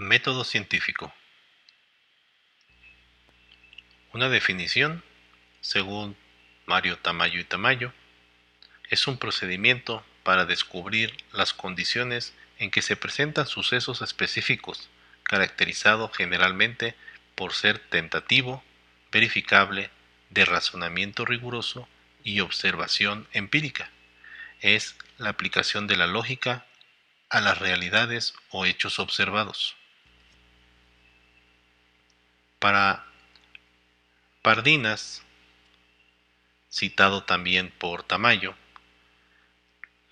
Método científico. Una definición, según Mario Tamayo y Tamayo, es un procedimiento para descubrir las condiciones en que se presentan sucesos específicos, caracterizado generalmente por ser tentativo, verificable, de razonamiento riguroso y observación empírica. Es la aplicación de la lógica a las realidades o hechos observados. Para Pardinas, citado también por Tamayo,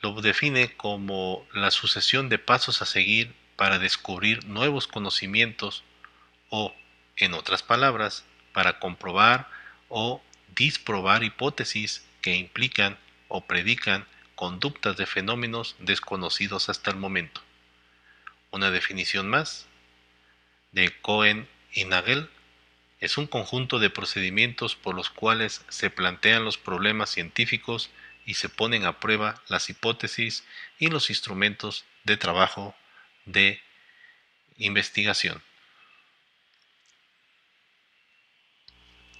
lo define como la sucesión de pasos a seguir para descubrir nuevos conocimientos o, en otras palabras, para comprobar o disprobar hipótesis que implican o predican conductas de fenómenos desconocidos hasta el momento. Una definición más, de Cohen y Nagel, es un conjunto de procedimientos por los cuales se plantean los problemas científicos y se ponen a prueba las hipótesis y los instrumentos de trabajo de investigación.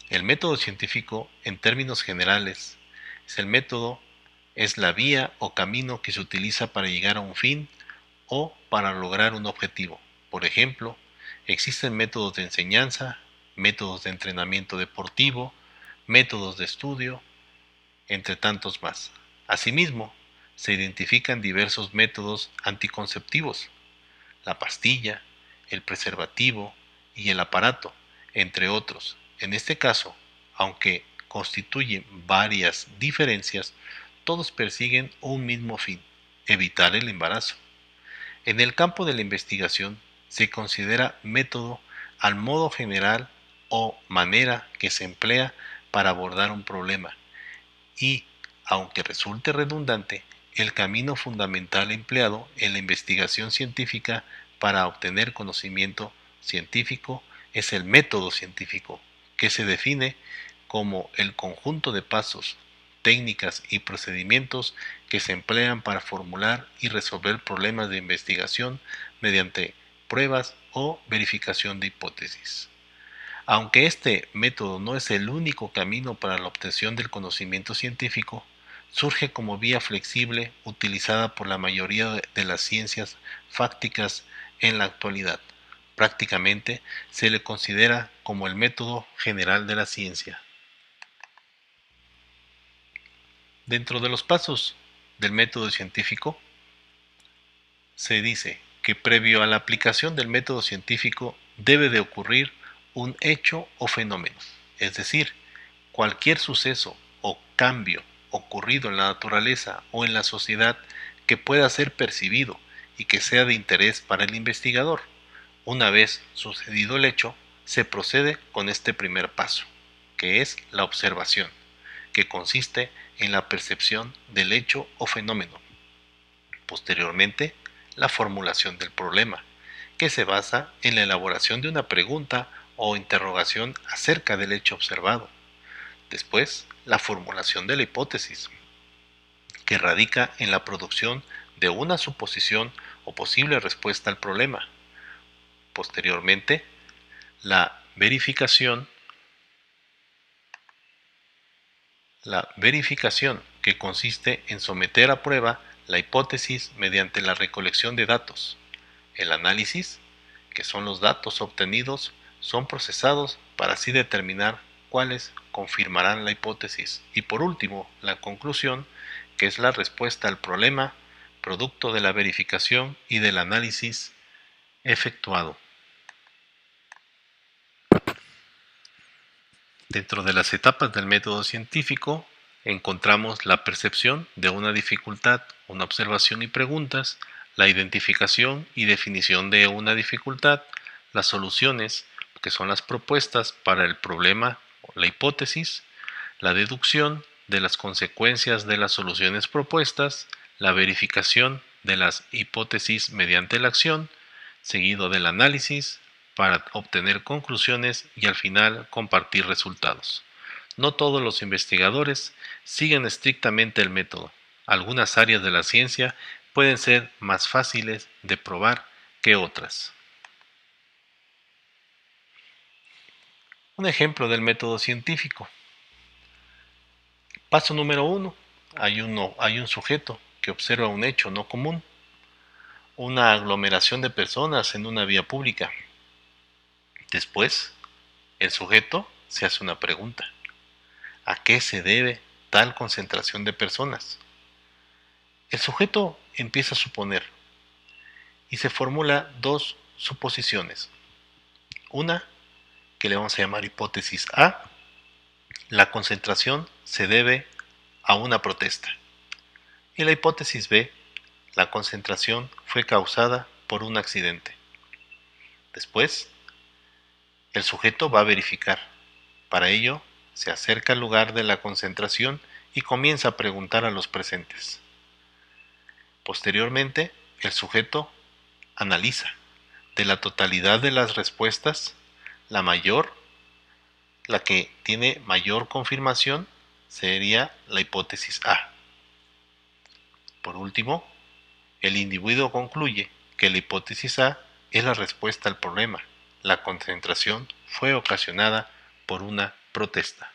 El método científico, en términos generales, es la vía o camino que se utiliza para llegar a un fin o para lograr un objetivo. Por ejemplo, existen métodos de enseñanza, métodos de entrenamiento deportivo, métodos de estudio, entre tantos más. Asimismo, se identifican diversos métodos anticonceptivos, la pastilla, el preservativo y el aparato, entre otros. En este caso, aunque constituyen varias diferencias, todos persiguen un mismo fin: evitar el embarazo. En el campo de la investigación se considera método al modo general o manera que se emplea para abordar un problema y, aunque resulte redundante, el camino fundamental empleado en la investigación científica para obtener conocimiento científico es el método científico, que se define como el conjunto de pasos, técnicas y procedimientos que se emplean para formular y resolver problemas de investigación mediante pruebas o verificación de hipótesis. Aunque este método no es el único camino para la obtención del conocimiento científico, surge como vía flexible utilizada por la mayoría de las ciencias fácticas en la actualidad. Prácticamente se le considera como el método general de la ciencia. Dentro de los pasos del método científico, se dice que previo a la aplicación del método científico debe de ocurrir un hecho o fenómeno, es decir, cualquier suceso o cambio ocurrido en la naturaleza o en la sociedad que pueda ser percibido y que sea de interés para el investigador. Una vez sucedido el hecho, se procede con este primer paso, que es la observación, que consiste en la percepción del hecho o fenómeno. Posteriormente, la formulación del problema, que se basa en la elaboración de una pregunta o interrogación acerca del hecho observado. Después, la formulación de la hipótesis, que radica en la producción de una suposición o posible respuesta al problema. Posteriormente, la verificación, que consiste en someter a prueba la hipótesis mediante la recolección de datos. El análisis, que son los datos obtenidos, son procesados para así determinar cuáles confirmarán la hipótesis. Y por último, la conclusión, que es la respuesta al problema, producto de la verificación y del análisis efectuado. Dentro de las etapas del método científico encontramos la percepción de una dificultad, una observación y preguntas, la identificación y definición de una dificultad, las soluciones, que son las propuestas para el problema o la hipótesis, la deducción de las consecuencias de las soluciones propuestas, la verificación de las hipótesis mediante la acción, seguido del análisis para obtener conclusiones y al final compartir resultados. No todos los investigadores siguen estrictamente el método. Algunas áreas de la ciencia pueden ser más fáciles de probar que otras. Un ejemplo del método científico. Paso número 1. Hay un sujeto que observa un hecho no común, una aglomeración de personas en una vía pública. Después, el sujeto se hace una pregunta. ¿A qué se debe tal concentración de personas? El sujeto empieza a suponer y se formula dos suposiciones. Una, que le vamos a llamar hipótesis A, la concentración se debe a una protesta. Y la hipótesis B, la concentración fue causada por un accidente. Después, el sujeto va a verificar. Para ello, se acerca al lugar de la concentración y comienza a preguntar a los presentes. Posteriormente, el sujeto analiza. De la totalidad de las respuestas, la que tiene mayor confirmación, sería la hipótesis A. Por último, el individuo concluye que la hipótesis A es la respuesta al problema. La concentración fue ocasionada por una protesta.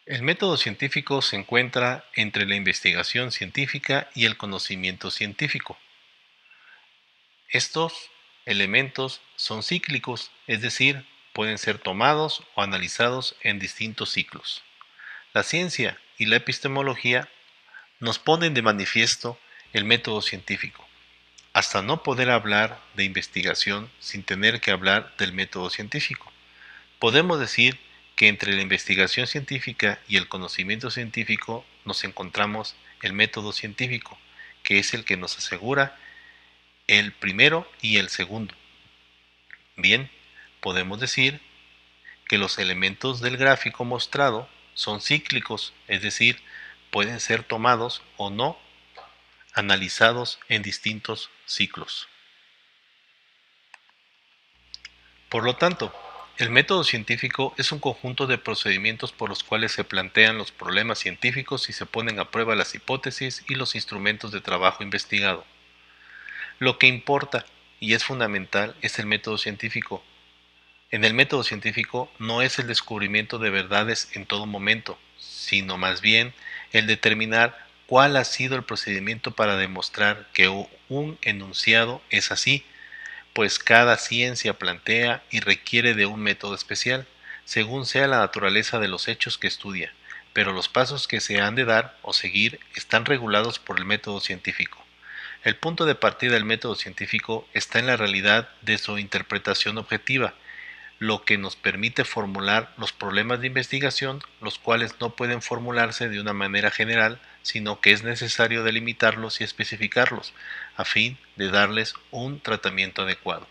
El método científico se encuentra entre la investigación científica y el conocimiento científico. Estos elementos son cíclicos, es decir, pueden ser tomados o analizados en distintos ciclos. La ciencia y la epistemología nos ponen de manifiesto el método científico, hasta no poder hablar de investigación sin tener que hablar del método científico. Podemos decir que entre la investigación científica y el conocimiento científico nos encontramos el método científico, que es el que nos asegura el primero y el segundo. Bien, podemos decir que los elementos del gráfico mostrado son cíclicos, es decir, pueden ser tomados o no, analizados en distintos ciclos. Por lo tanto, el método científico es un conjunto de procedimientos por los cuales se plantean los problemas científicos y se ponen a prueba las hipótesis y los instrumentos de trabajo investigado. Lo que importa y es fundamental es el método científico. En el método científico no es el descubrimiento de verdades en todo momento, sino más bien el determinar cuál ha sido el procedimiento para demostrar que un enunciado es así, pues cada ciencia plantea y requiere de un método especial, según sea la naturaleza de los hechos que estudia, pero los pasos que se han de dar o seguir están regulados por el método científico. El punto de partida del método científico está en la realidad de su interpretación objetiva, lo que nos permite formular los problemas de investigación, los cuales no pueden formularse de una manera general, sino que es necesario delimitarlos y especificarlos, a fin de darles un tratamiento adecuado.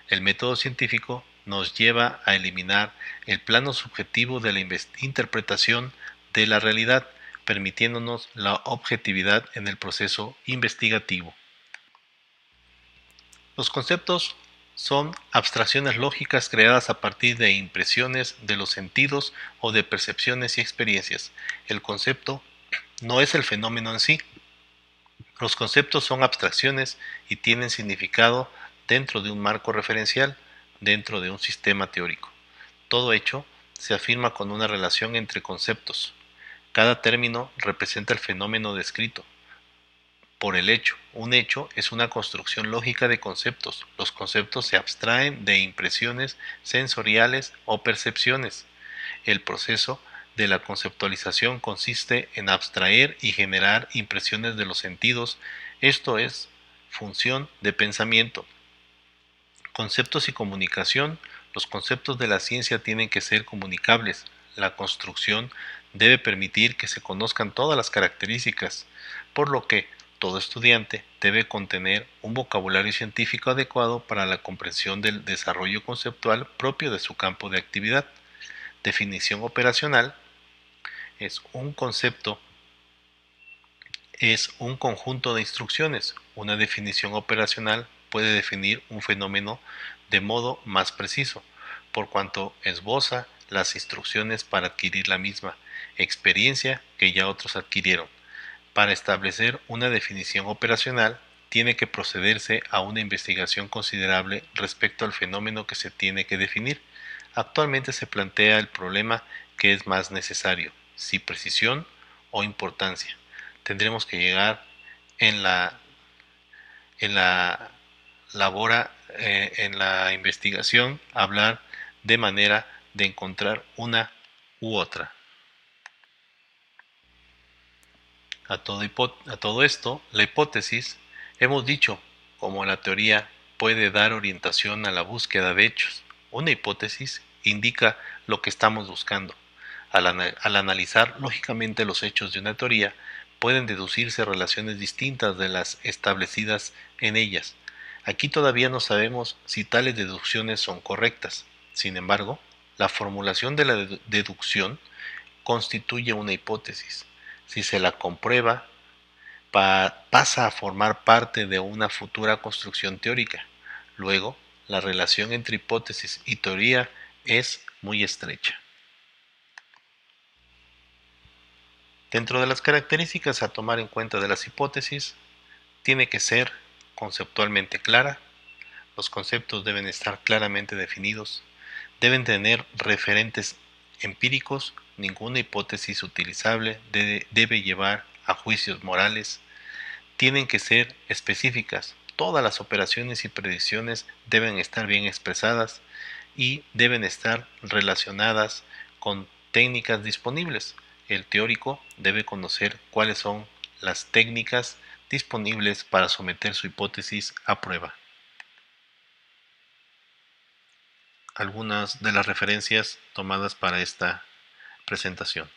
El método científico nos lleva a eliminar el plano subjetivo de la interpretación de la realidad, permitiéndonos la objetividad en el proceso investigativo. Los conceptos son abstracciones lógicas creadas a partir de impresiones de los sentidos o de percepciones y experiencias. El concepto no es el fenómeno en sí. Los conceptos son abstracciones y tienen significado dentro de un marco referencial, dentro de un sistema teórico. Todo hecho se afirma con una relación entre conceptos. Cada término representa el fenómeno descrito por el hecho. Un hecho es una construcción lógica de conceptos. Los conceptos se abstraen de impresiones sensoriales o percepciones. El proceso de la conceptualización consiste en abstraer y generar impresiones de los sentidos, esto es, función de pensamiento. Conceptos y comunicación. Los conceptos de la ciencia tienen que ser comunicables. La construcción debe permitir que se conozcan todas las características, por lo que todo estudiante debe contener un vocabulario científico adecuado para la comprensión del desarrollo conceptual propio de su campo de actividad. Definición operacional es un concepto, es un conjunto de instrucciones. Una definición operacional puede definir un fenómeno de modo más preciso, por cuanto esboza las instrucciones para adquirir la misma experiencia que ya otros adquirieron. Para establecer una definición operacional, tiene que procederse a una investigación considerable respecto al fenómeno que se tiene que definir. Actualmente se plantea el problema que es más necesario, si precisión o importancia. Tendremos que llegar en la en la investigación a hablar de manera de encontrar una u otra. A todo esto, la hipótesis, hemos dicho, como la teoría puede dar orientación a la búsqueda de hechos. Una hipótesis indica lo que estamos buscando. Al analizar lógicamente los hechos de una teoría, pueden deducirse relaciones distintas de las establecidas en ellas. Aquí todavía no sabemos si tales deducciones son correctas. Sin embargo, la formulación de la deducción constituye una hipótesis. Si se la comprueba, pasa a formar parte de una futura construcción teórica. Luego, la relación entre hipótesis y teoría es muy estrecha. Dentro de las características a tomar en cuenta de las hipótesis, tiene que ser conceptualmente clara, los conceptos deben estar claramente definidos, deben tener referentes empíricos, ninguna hipótesis utilizable debe llevar a juicios morales, tienen que ser específicas, todas las operaciones y predicciones deben estar bien expresadas y deben estar relacionadas con técnicas disponibles. El teórico debe conocer cuáles son las técnicas disponibles para someter su hipótesis a prueba. Algunas de las referencias tomadas para esta presentación.